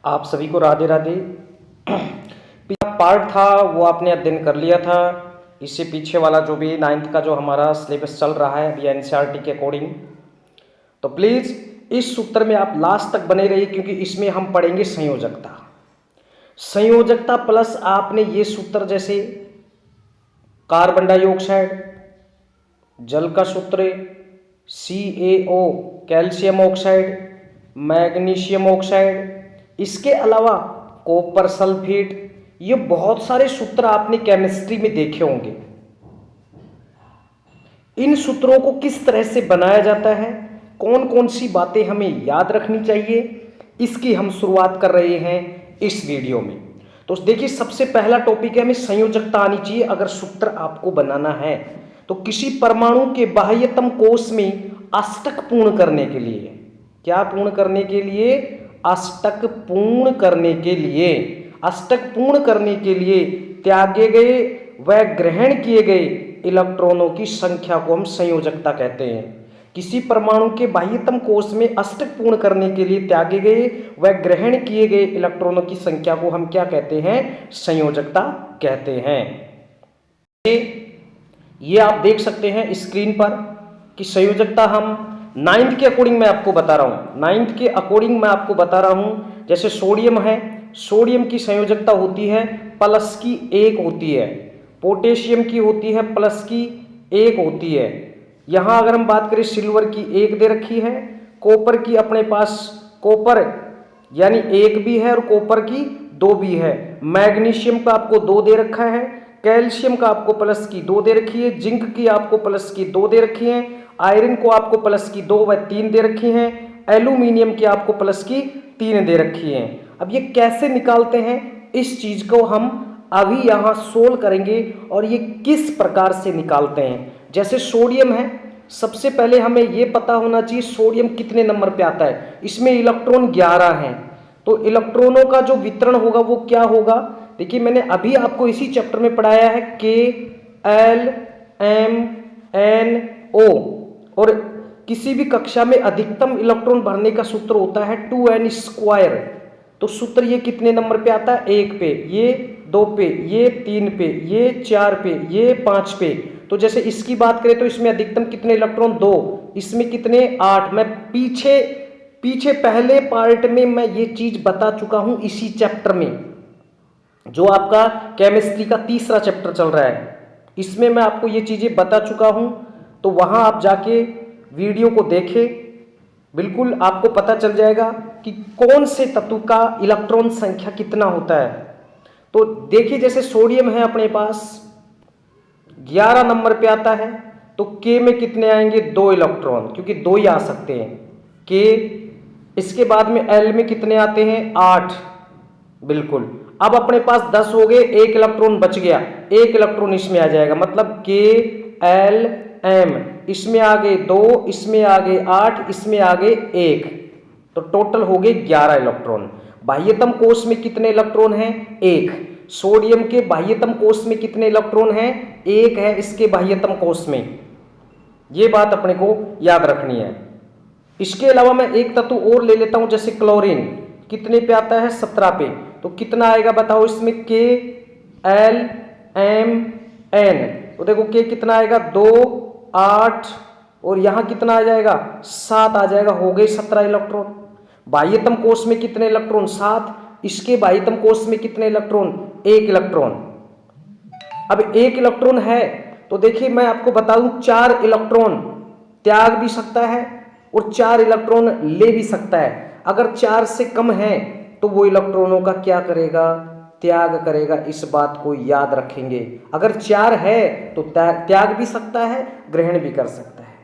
आप सभी को राधे राधे। पिछला पार्ट था वो आपने अध्ययन कर लिया था। इससे पीछे वाला जो भी 9th का जो हमारा सिलेबस चल रहा है अभी एनसीईआरटी के अकॉर्डिंग, तो प्लीज़ इस सूत्र में आप लास्ट तक बने रहिए, क्योंकि इसमें हम पढ़ेंगे संयोजकता। संयोजकता प्लस आपने ये सूत्र जैसे कार्बन डाइऑक्साइड, जल का सूत्र CaO calcium oxide, magnesium oxide, इसके अलावा कॉपर सल्फेट, ये बहुत सारे सूत्र आपने केमिस्ट्री में देखे होंगे। इन सूत्रों को किस तरह से बनाया जाता है, कौन कौन सी बातें हमें याद रखनी चाहिए, इसकी हम शुरुआत कर रहे हैं इस वीडियो में। तो देखिए, सबसे पहला टॉपिक है हमें संयोजकता आनी चाहिए अगर सूत्र आपको बनाना है। तो किसी परमाणु के बाह्यतम कोश में अष्टक पूर्ण करने के लिए, क्या पूर्ण करने के लिए? अष्टक पूर्ण करने के लिए, अष्टक पूर्ण करने के लिए त्यागे गए व ग्रहण किए गए इलेक्ट्रॉनों की संख्या को हम संयोजकता कहते हैं। किसी परमाणु के बाह्यतम कोश में अष्टक पूर्ण करने के लिए त्यागे गए व ग्रहण किए गए इलेक्ट्रॉनों की संख्या को हम क्या कहते हैं? संयोजकता कहते हैं। ये आप देख सकते हैं स्क्रीन पर कि संयोजकता हम 9th के अकॉर्डिंग मैं आपको बता रहा हूं। 9th के अकॉर्डिंग मैं आपको बता रहा हूं। जैसे सोडियम है, सोडियम की संयोजकता होती है प्लस की 1 होती है। पोटेशियम की होती है प्लस की 1 होती है। यहां अगर हम बात करें सिल्वर की 1 दे रखी है, कॉपर की अपने पास कॉपर यानी 1 भी है और कॉपर की 2 भी है। मैग्नीशियम का आपको 2 दे रखा है, कैल्शियम का आपको प्लस की 2 दे रखी है, जिंक की आपको प्लस की 2 दे रखी है, आयरन को आपको प्लस की 2 व 3 दे रखी हैं, एल्यूमिनियम की आपको प्लस की 3 दे रखी हैं। अब ये कैसे निकालते हैं, इस चीज को हम अभी यहां सोल्व करेंगे और ये किस प्रकार से निकालते हैं। जैसे सोडियम है, सबसे पहले हमें ये पता होना चाहिए सोडियम कितने नंबर पे आता है। इसमें इलेक्ट्रॉन 11 हैं, तो इलेक्ट्रॉनों का जो वितरण होगा वो क्या होगा? देखिए, मैंने अभी आपको इसी चैप्टर में पढ़ाया है KLMNO, और किसी भी कक्षा में अधिकतम इलेक्ट्रॉन भरने का सूत्र होता है 2n²। तो सूत्र ये कितने नंबर पे आता है? 1 पे, ये 2 पे, ये 3 पे, ये 4 पे, ये 5 पे। तो जैसे इसकी बात करें तो इसमें अधिकतम कितने इलेक्ट्रॉन? 2। इसमें कितने? 8। मैं पीछे पहले पार्ट में मैं ये चीज बता चुका हूं इसी चैप्टर में, जो आपका केमिस्ट्री का तीसरा चैप्टर चल रहा है। इसमें मैं आपको ये चीजें बता चुका हूं, तो वहां आप जाके वीडियो को देखें, बिल्कुल आपको पता चल जाएगा कि कौन से तत्व का इलेक्ट्रॉन संख्या कितना होता है। तो देखिए, जैसे सोडियम है अपने पास 11 नंबर पे आता है, तो K में कितने आएंगे? 2 इलेक्ट्रॉन, क्योंकि 2 ही आ सकते हैं K। इसके बाद में L में कितने आते हैं? 8, बिल्कुल। अब अपने पास 10 हो गए, 1 इलेक्ट्रॉन बच गया, 1 इलेक्ट्रॉन इसमें आ जाएगा, मतलब KLM। इसमें आ गए 2, इसमें आ गए 8, इसमें आ गए 1, तो टोटल हो गए 11 इलेक्ट्रॉन। बाह्यतम कोश में कितने इलेक्ट्रॉन हैं? 1। सोडियम के बाह्यतम कोश में कितने इलेक्ट्रॉन हैं? 1 है इसके बाह्यतम कोश में। ये बात अपने को याद रखनी है। इसके अलावा मैं एक तत्व और ले लेता हूं, जैसे क्लोरीन कितने पे आता है? 17 पे। तो कितना आएगा बताओ इसमें? KLMN। तो देखो K कितना आएगा? 2, 8, और यहां कितना आ जाएगा? 7 आ जाएगा। हो गए 17 इलेक्ट्रॉन। बाह्यतम कोश में कितने इलेक्ट्रॉन? 7। इसके बाह्यतम कोश में कितने इलेक्ट्रॉन? 1 इलेक्ट्रॉन। अब 1 इलेक्ट्रॉन है तो देखिए, मैं आपको बता दूं 4 इलेक्ट्रॉन त्याग भी सकता है और 4 इलेक्ट्रॉन ले भी सकता है। अगर 4 से कम है तो वो इलेक्ट्रॉनों का क्या करेगा? त्याग करेगा। इस बात को याद रखेंगे। अगर 4 है तो त्याग भी सकता है, ग्रहण भी कर सकता है।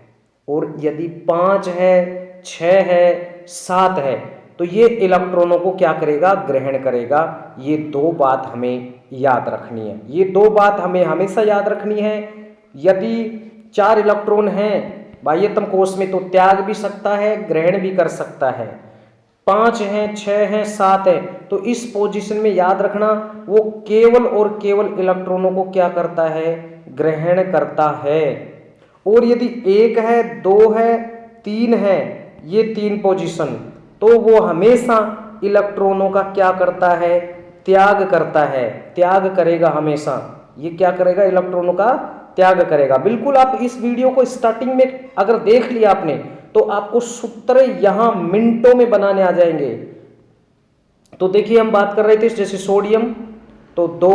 और यदि 5 है, 6 है, 7 है, तो ये इलेक्ट्रॉनों को क्या करेगा? ग्रहण करेगा। ये 2 बात हमें याद रखनी है। ये 2 बात हमें हमेशा याद रखनी है। यदि 4 इलेक्ट्रॉन हैं बाह्यतम कोश में तो त्याग भी सकता है, ग्रहण भी कर सकता है। 5 हैं, 6 हैं, 7 है, तो इस पोजीशन में याद रखना वो केवल और केवल इलेक्ट्रॉनों को क्या करता है? ग्रहण करता है। और यदि 1 है, 2 है, 3 है, ये 3 पोजीशन, तो वो हमेशा इलेक्ट्रॉनों का क्या करता है, त्याग करता है, त्याग करेगा हमेशा। ये क्या करेगा, इलेक्ट्रॉनों का त्याग करेगा। बिल्कुल आप इस वीडियो को स्टार्टिंग में अगर देख लिया आपने तो आपको सूत्र यहां मिनटों में बनाने आ जाएंगे। तो देखिए हम बात कर रहे थे जैसे सोडियम, तो 2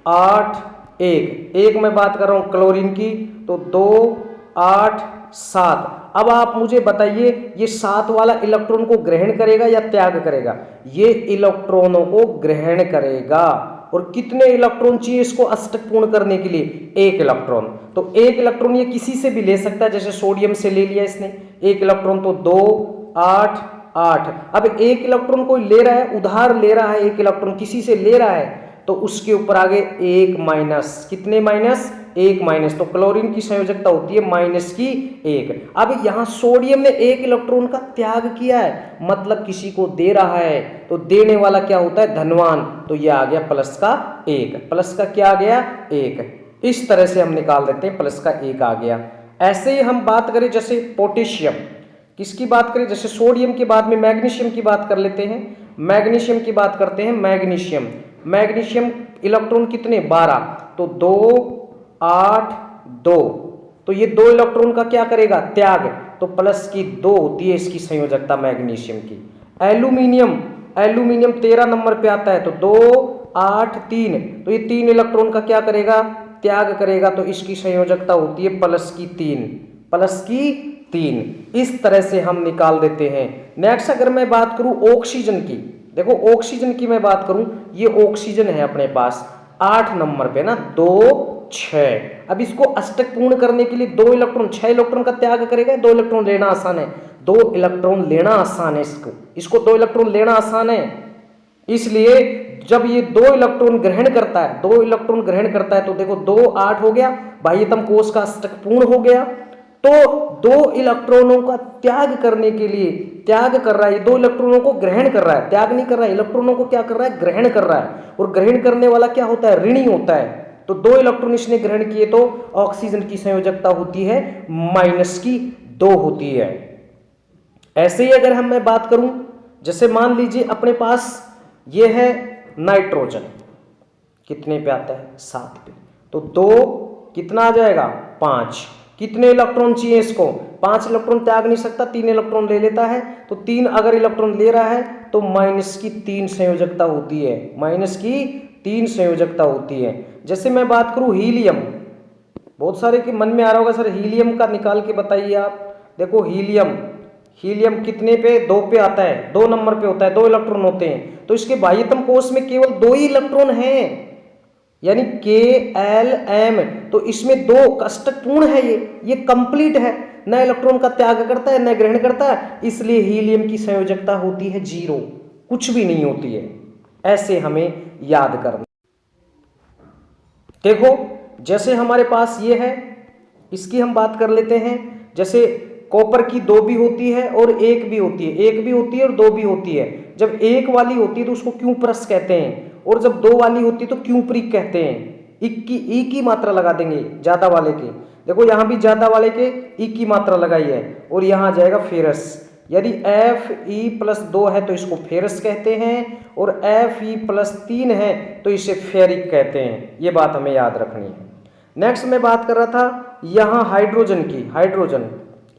8 1, एक मैं बात कर रहा हूं क्लोरीन की, तो 2 8 7। अब आप मुझे बताइए ये 7 वाला इलेक्ट्रॉन को ग्रहण करेगा या त्याग करेगा? ये इलेक्ट्रॉनों को ग्रहण करेगा। और कितने इलेक्ट्रॉन चाहिए इसको अष्टक पूर्ण करने के लिए? 1 इलेक्ट्रॉन। तो 1 इलेक्ट्रॉन ये किसी से भी ले सकता है, जैसे सोडियम से ले लिया इसने 1 इलेक्ट्रॉन, तो 2 8 8। अब 1 इलेक्ट्रॉन कोई ले रहा है, उधार ले रहा है, 1 इलेक्ट्रॉन किसी से ले रहा है, तो उसके ऊपर आगे 1 माइनस, कितने माइनस? 1 माइनस। तो क्लोरीन की संयोजकता होती है माइनस की 1। अब यहां सोडियम ने 1 इलेक्ट्रॉन का त्याग किया है, मतलब किसी को दे रहा है, तो देने वाला क्या होता है? धनवान। तो यह आ गया प्लस का 1, प्लस का क्या आ गया? 1। इस तरह से हम निकाल देते हैं, प्लस का 1 आ गया। ऐसे ही हम बात करें जैसे पोटेशियम, किसकी बात करें? जैसे सोडियम के बाद में मैग्नीशियम की बात कर लेते हैं। मैग्नीशियम की बात करते हैं, मैग्नीशियम। मैग्नीशियम इलेक्ट्रॉन कितने? 12। तो 2 8 2। तो ये 2 इलेक्ट्रॉन का क्या करेगा? त्याग। तो प्लस की 2 होती है इसकी संयोजकता मैग्नीशियम की। एल्यूमिनियम, एल्यूमिनियम 13 नंबर पे आता है, तो 2 8 3। तो ये 3 इलेक्ट्रॉन का क्या करेगा? त्याग करेगा। तो इसकी संयोजकता होती है प्लस की 3, प्लस की 3। इस तरह से हम निकाल देते हैं। नेक्स्ट अगर मैं बात करूं ऑक्सीजन की, देखो ऑक्सीजन की मैं बात करूं, ये ऑक्सीजन है अपने पास 8 नंबर पे ना, 2 6। अब इसको अष्टक पूर्ण करने के लिए 2 इलेक्ट्रॉन, 6 इलेक्ट्रॉन का त्याग करेगा। 2 इलेक्ट्रॉन लेना आसान है, 2 इलेक्ट्रॉन लेना आसान है, इसको 2 इलेक्ट्रॉन लेना आसान है। इसलिए जब ये 2 इलेक्ट्रॉन ग्रहण करता है, 2 इलेक्ट्रॉन ग्रहण करता है, तो देखो 2 8 हो गया, बाह्यतम कोश का अष्टक पूर्ण हो गया। तो 2 इलेक्ट्रॉनों का त्याग करने के लिए, त्याग कर रहा है, 2 इलेक्ट्रॉनों को ग्रहण कर रहा है, त्याग नहीं कर रहा है, इलेक्ट्रॉनों को क्या कर रहा है? ग्रहण कर रहा है। और ग्रहण करने वाला क्या होता है? ऋणी होता है। तो 2 इलेक्ट्रॉन इसने ग्रहण किए, तो ऑक्सीजन की संयोजकता होती है माइनस की 2 होती है। ऐसे ही अगर मैं बात करूं, जैसे मान लीजिए अपने पास ये है नाइट्रोजन, कितने पे आता है? 7 पे। तो 2 कितना आ जाएगा? 5। कितने इलेक्ट्रॉन चाहिए इसको? 5 इलेक्ट्रॉन त्याग नहीं सकता, 3 इलेक्ट्रॉन ले लेता है। तो 3 अगर इलेक्ट्रॉन ले रहा है तो माइनस की 3 संयोजकता होती है, माइनस की 3 संयोजकता होती है। जैसे मैं बात करूं हीलियम, बहुत सारे के मन में आ रहा होगा सर हीलियम का निकाल के बताइए आप। देखो हीलियम, हीलियम कितने पे? 2 पे आता है, 2 नंबर पे होता है, 2 इलेक्ट्रॉन होते हैं। तो इसके बाह्यतम कोश में केवल 2 ही इलेक्ट्रॉन हैं, यानी KLM। तो इसमें 2 अष्टक पूर्ण है, ये कंप्लीट है, न इलेक्ट्रॉन का त्याग करता है न ग्रहण करता है, इसलिए हीलियम की संयोजकता होती है 0, कुछ भी नहीं होती है। ऐसे हमें याद करना। देखो जैसे हमारे पास ये है, इसकी हम बात कर लेते हैं। जैसे कॉपर की 2 भी होती है और 1 भी होती है, 1 भी होती है और 2 भी होती है। जब 1 वाली होती है तो उसको क्यूप्रस कहते हैं, और जब 2 वाली होती है तो क्यूप्रिक कहते हैं। ई की मात्रा लगा देंगे ज्यादा वाले के, देखो यहां भी ज्यादा वाले के ई की मात्रा लगाई है, और यहां जाएगा फेरस। यदि Fe+2 है तो इसको फेरस कहते हैं, और Fe+3 है तो इसे फेरिक कहते हैं। ये बात हमें याद रखनी है। नेक्स्ट मैं बात कर रहा था यहां हाइड्रोजन की, हाइड्रोजन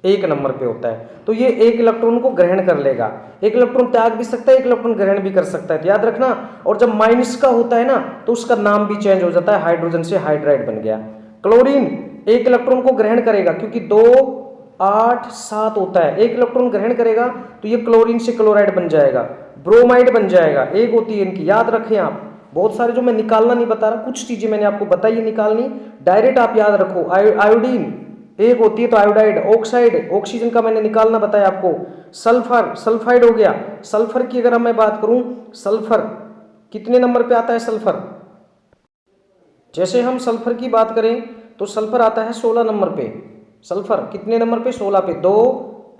1 नंबर पे होता है, तो ये 1 इलेक्ट्रॉन को ग्रहण कर लेगा, 1 इलेक्ट्रॉन त्याग भी सकता है, 1 इलेक्ट्रॉन ग्रहण भी कर सकता है, तो याद रखना। और जब माइनस का होता है ना तो उसका नाम भी चेंज हो जाता है, हाइड्रोजन से हाइड्राइड बन गया। क्लोरीन 1 इलेक्ट्रॉन को ग्रहण करेगा, क्योंकि 2 8 7 होता है, 1 इलेक्ट्रॉन ग्रहण करेगा तो ये क्लोरीन से क्लोराइड बन जाएगा, ब्रोमाइड बन जाएगा। 1 होती है इनकी, याद रखें आप। बहुत सारे जो मैं निकालना नहीं बता रहा, कुछ चीजें मैंने आपको बताई निकालनी, डायरेक्ट आप याद रखो। आयोडीन 1 होती है तो आयोडाइड। ऑक्साइड, ऑक्सीजन का मैंने निकालना बताया आपको। सल्फर, सल्फाइड हो गया। सल्फर की अगर मैं बात करूं, सल्फर कितने नंबर पे आता है? सल्फर, जैसे हम सल्फर की बात करें तो सल्फर आता है 16 नंबर पे। सल्फर कितने नंबर पे? 16 पे। 2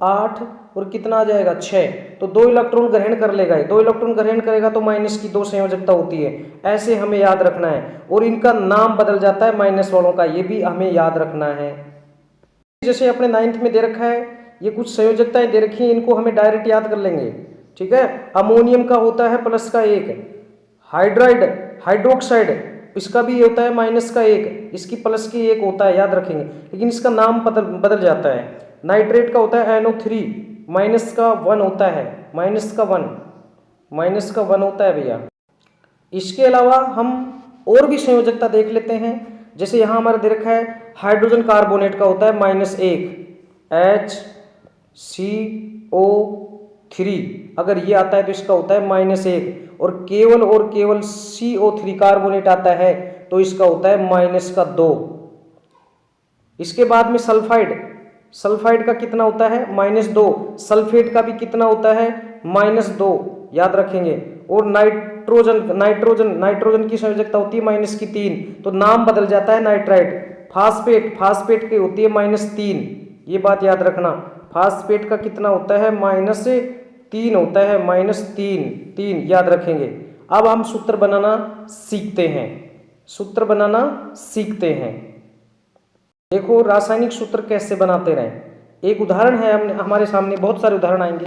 8 और कितना आ जाएगा? 6। तो 2 इलेक्ट्रॉन ग्रहण कर लेगा, 2 इलेक्ट्रॉन ग्रहण करेगा तो माइनस की 2 संयोजकता होती है। ऐसे हमें याद रखना है, और इनका नाम बदल जाता है माइनस वालों का, ये भी हमें याद रखना है। जैसे अपने 9th में दे रखा है, ये कुछ संयोजकताएं दे रखी हैं, इनको हमें डायरेक्ट याद कर लेंगे। ठीक है। अमोनियम का होता है प्लस का 1, हाइड्राइड हाइड्रोक्साइड इसका भी ये होता है माइनस का 1, इसकी प्लस की 1 होता है, याद रखेंगे, लेकिन इसका नाम बदल जाता है। नाइट्रेट का होता है NO3 माइनस का 1 होता है, माइनस का 1 होता है भैया। इसके अलावा हम और भी संयोजकता देख लेते हैं, जैसे यहाँ हमारा दे रखा है हाइड्रोजन कार्बोनेट का होता है -1 HCO3, अगर ये आता है तो इसका होता है -1, और केवल CO3 कार्बोनेट आता है तो इसका होता है -2। इसके बाद में सल्फाइड का कितना होता है -2, सल्फेट का भी कितना होता है -2, याद रखेंगे। और नाइट्रोजन की संयोजकता होती है -3, तो नाम बदल जाता है नाइट्राइट। फास्फेट की होती है -3, ये बात याद रखना, फास्फेट का कितना होता है -3 होता है, -3 याद रखेंगे। अब हम सूत्र बनाना सीखते हैं। देखो रासायनिक सूत्र कैसे बनाते रहें, एक उदाहरण है, हमारे सामने बहुत सारे उदाहरण आएंगे।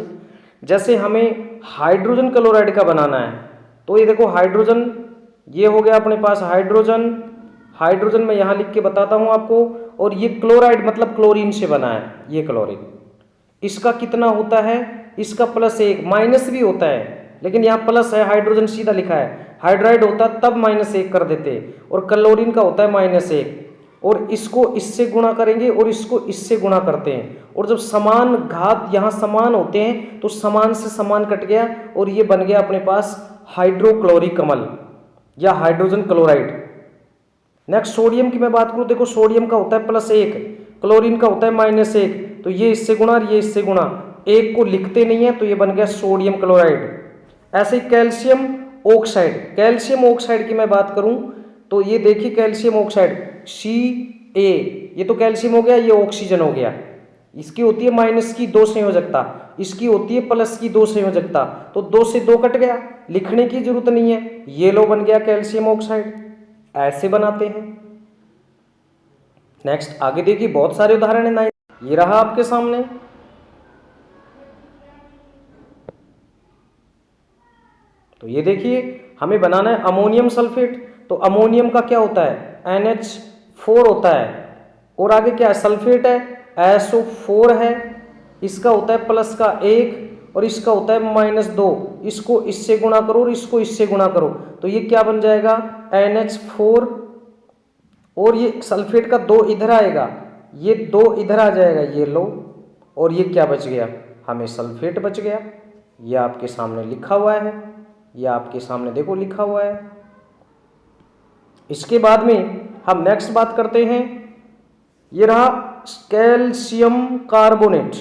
जैसे हमें हाइड्रोजन क्लोराइड का बनाना है, तो ये देखो हाइड्रोजन, ये हो गया अपने पास हाइड्रोजन मैं यहाँ लिख के बताता हूँ आपको, और ये क्लोराइड मतलब क्लोरीन से बना है, ये क्लोरीन, इसका कितना होता है, इसका +1, माइनस भी होता है लेकिन यहाँ प्लस है, हाइड्रोजन सीधा लिखा है, हाइड्राइड होता तब -1 कर देते, और क्लोरीन का होता है -1, और इसको इससे गुणा करेंगे और इसको इससे गुणा करते हैं, और जब समान घात यहाँ समान होते हैं तो समान से समान कट गया और ये बन गया अपने पास हाइड्रोक्लोरिक अम्ल या हाइड्रोजन क्लोराइड। नेक्स्ट सोडियम की मैं बात करूँ, देखो सोडियम का होता है +1, क्लोरीन का होता है -1, तो ये इससे गुणा और ये इससे गुणा, एक को लिखते नहीं है तो ये बन गया सोडियम क्लोराइड। ऐसे ही कैल्शियम ऑक्साइड की मैं बात करूं तो ये देखिए कैल्शियम ऑक्साइड Ca, ये तो कैल्शियम हो गया, ये ऑक्सीजन हो गया, इसकी होती है -2 संयोजकता, इसकी होती है +2 संयोजकता, तो 2 से 2 कट गया, लिखने की जरूरत नहीं है, ये लो बन गया कैल्शियम ऑक्साइड। ऐसे बनाते हैं। नेक्स्ट आगे देखिए बहुत सारे उदाहरण है, ये रहा आपके सामने। तो ये देखिए हमें बनाना है अमोनियम सल्फेट, तो अमोनियम का क्या होता है NH4 होता है, और आगे क्या है सल्फेट है SO4 है, इसका होता है +1 और इसका होता है -2, इसको इससे गुणा करो और इसको इससे गुणा करो, तो ये क्या बन जाएगा NH4, और ये सल्फेट का 2 इधर आएगा, ये 2 इधर आ जाएगा, ये लो, और ये क्या बच गया, हमें सल्फेट बच गया। ये आपके सामने लिखा हुआ है, ये आपके सामने देखो लिखा हुआ है। इसके बाद में हम नेक्स्ट बात करते हैं, ये रहा कैल्शियम कार्बोनेट,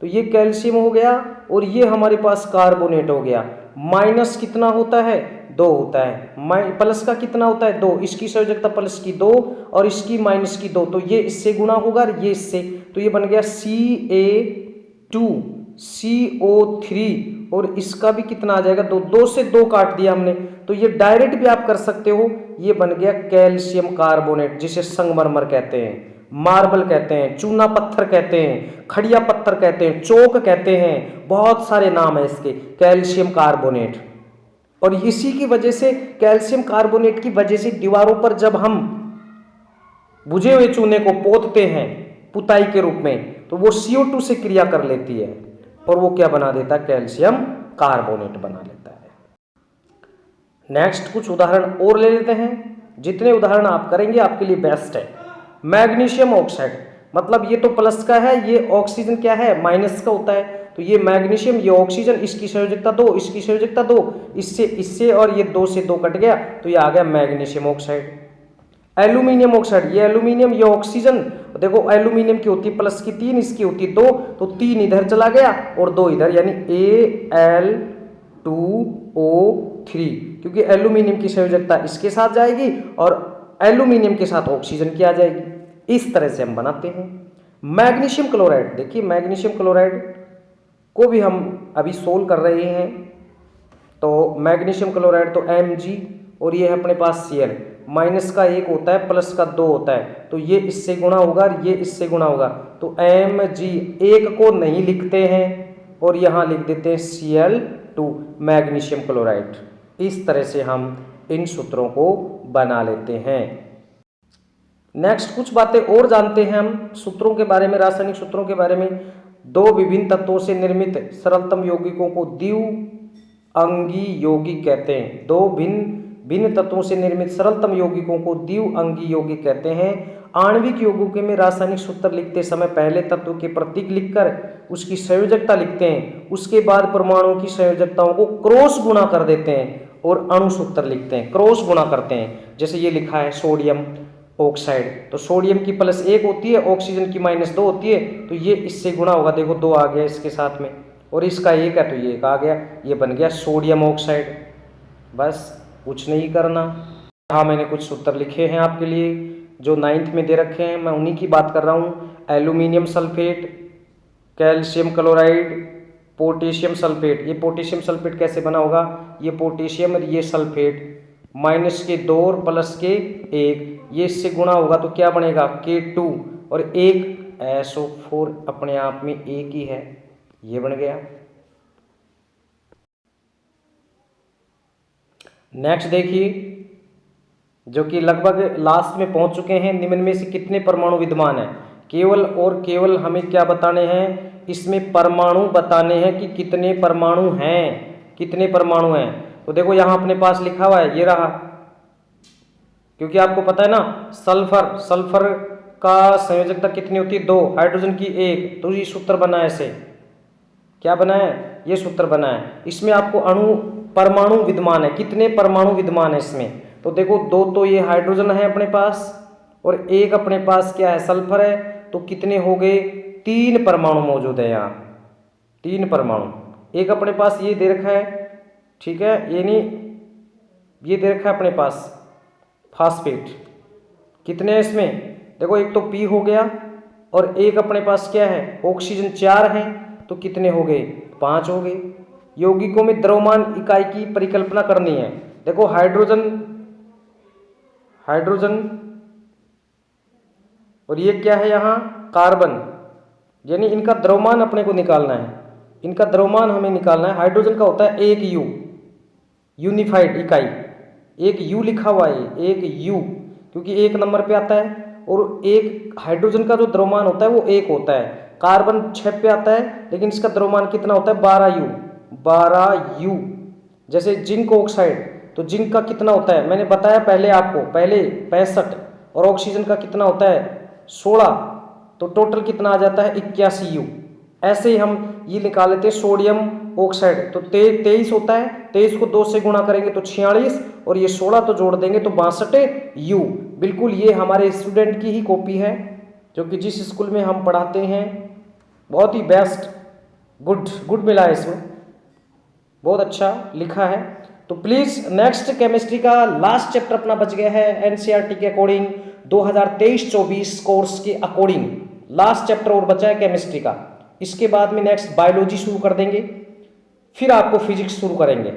तो ये कैल्शियम हो गया और ये हमारे पास कार्बोनेट हो गया। माइनस कितना होता है 2 होता है, प्लस का कितना होता है 2, इसकी संयोजकता प्लस की 2 और इसकी माइनस की 2, तो ये इससे गुणा होगा और ये इससे, तो ये बन गया Ca2CO3, और इसका भी कितना आ जाएगा 2 से 2 काट दिया हमने, तो ये डायरेक्ट भी आप कर सकते हो, ये बन गया कैल्शियम कार्बोनेट, जिसे संगमरमर कहते हैं, मार्बल कहते हैं, चूना पत्थर कहते हैं, खड़िया पत्थर कहते हैं, चौक कहते हैं, बहुत सारे नाम है इसके, कैल्शियम कार्बोनेट। और इसी की वजह से कैल्शियम कार्बोनेट की वजह से दीवारों पर जब हम बुझे हुए चूने को पोतते हैं पुताई के रूप में, तो वो CO2 से क्रिया कर लेती है और वो क्या बना देता है कैल्शियम कार्बोनेट बना लेता है। नेक्स्ट कुछ उदाहरण और ले लेते हैं, जितने उदाहरण आप करेंगे आपके लिए बेस्ट है। मैग्नीशियम ऑक्साइड, मतलब ये तो प्लस का है, ये ऑक्सीजन क्या है माइनस का होता है, तो ये मैग्नीशियम ये ऑक्सीजन, इसकी संयोजकता 2, इसकी संयोजकता 2, इससे और ये 2 से 2 कट गया, तो ये आ गया मैग्नीशियम ऑक्साइड। एल्यूमिनियम ऑक्साइड, ये एल्यूमिनियम ये ऑक्सीजन, देखो एल्यूमिनियम की होती है प्लस की 3, इसकी होती है 2, तो 3 इधर चला गया और 2 इधर, यानी Al2O3, क्योंकि एल्यूमिनियम की संयोजकता इसके साथ जाएगी और एल्यूमिनियम के साथ ऑक्सीजन की आ जाएगी। इस तरह से हम बनाते हैं। मैग्नीशियम क्लोराइड, देखिए मैग्नीशियम क्लोराइड को भी हम अभी सोल्व कर रहे हैं, तो मैग्नीशियम क्लोराइड तो Mg और ये है अपने पास Cl, माइनस का 1 होता है प्लस का 2 होता है, तो ये इससे गुणा होगा और ये इससे गुणा होगा, तो Mg, एक को नहीं लिखते हैं, और यहाँ लिख देते हैं Cl2 मैग्नीशियम क्लोराइड। इस तरह से हम इन सूत्रों को बना लेते हैं। नेक्स्ट कुछ बातें और जानते हैं हम सूत्रों के बारे में, रासायनिक सूत्रों के बारे में। दो विभिन्न तत्वों से निर्मित सरलतम यौगिकों को द्विअंगी यौगिक कहते हैं। दो भिन्न तत्वों से निर्मित सरलतम यौगिकों को द्विअंगी यौगिक कहते हैं। आणविक यौगिकों में रासायनिक सूत्र लिखते समय पहले तत्व के प्रतीक लिखकर उसकी संयोजकता लिखते हैं, उसके बाद परमाणुओं की संयोजकताओं को क्रॉस गुणा कर देते हैं और अणु सूत्र लिखते हैं, क्रॉस गुणा करते हैं। जैसे ये लिखा है सोडियम ऑक्साइड, तो सोडियम की +1 होती है, ऑक्सीजन की -2 होती है, तो ये इससे गुणा होगा, देखो 2 आ गया इसके साथ में, और इसका 1 है तो ये 1 आ गया, ये बन गया सोडियम ऑक्साइड। बस कुछ नहीं करना। हाँ, मैंने कुछ सूत्र लिखे हैं आपके लिए जो 9th में दे रखे हैं, मैं उन्हीं की बात कर रहा हूँ। Aluminium sulphate, calcium chloride, potassium sulphate. ये पोटेशियम सल्फेट कैसे बना होगा, ये पोटेशियम और ये सल्फेट -2 और +1, ये इससे गुणा होगा तो क्या बनेगा K2, और 1 SO4 अपने आप में एक ही है, ये बन गया। नेक्स्ट देखिए, जो कि लगभग लास्ट में पहुंच चुके हैं। निम्न में से कितने परमाणु विद्यमान है? केवल और केवल हमें क्या बताने हैं, इसमें परमाणु बताने हैं कि कितने परमाणु हैं, कितने परमाणु हैं। तो देखो यहाँ अपने पास लिखा हुआ है, ये रहा, क्योंकि आपको पता है ना सल्फर का संयोजकता कितनी होती है, 2, हाइड्रोजन की 1, तो ये सूत्र बना है, ऐसे क्या बना है, ये सूत्र बना है। इसमें आपको परमाणु विद्यमान है, कितने परमाणु विद्यमान है इसमें, तो देखो 2 तो ये हाइड्रोजन है अपने पास और 1 अपने पास क्या है, सल्फर है, तो कितने हो गए, 3 परमाणु मौजूद है यहाँ, 3 परमाणु। एक अपने पास ये दे रखा है, ठीक है, ये नहीं, ये दे रखा है अपने पास फास्फेट, कितने हैं इसमें, देखो एक तो P हो गया और एक अपने पास क्या है, ऑक्सीजन 4 है, तो कितने हो गए, 5 हो गए। यौगिकों में द्रव्यमान इकाई की परिकल्पना करनी है। देखो हाइड्रोजन और ये क्या है यहाँ, कार्बन, यानी इनका द्रव्यमान अपने को निकालना है, इनका द्रव्यमान हमें निकालना है। हाइड्रोजन का होता है 1 U, यूनिफाइड इकाई, 1 U लिखा हुआ है, 1 U, क्योंकि 1 नंबर पे आता है, और एक हाइड्रोजन का जो द्रव्यमान होता है वो 1 होता है। कार्बन 6 पे आता है, लेकिन इसका द्रव्यमान कितना होता है, 12 U। जैसे जिंक ऑक्साइड, तो जिंक का कितना होता है, मैंने बताया पहले आपको, पहले 65, और ऑक्सीजन का कितना होता है 16, तो टोटल कितना आ जाता है 81 U। ऐसे ही हम ये निकाल लेते हैं सोडियम ऑक्साइड, तो 23 होता है, 23 को 2 से गुणा करेंगे तो 46, और ये 16 तो जोड़ देंगे तो 62 U। बिल्कुल ये हमारे स्टूडेंट की ही कॉपी है, जो कि जिस स्कूल में हम पढ़ाते हैं, बहुत ही बेस्ट, गुड मिला है इसमें, बहुत अच्छा लिखा है। तो प्लीज़ नेक्स्ट केमिस्ट्री का लास्ट चैप्टर अपना बच गया है एनसीईआरटी के अकॉर्डिंग, 2023-24 कोर्स के अकॉर्डिंग लास्ट चैप्टर और बचा है केमिस्ट्री का। इसके बाद में नेक्स्ट बायोलॉजी शुरू कर देंगे, फिर आपको फिजिक्स शुरू करेंगे।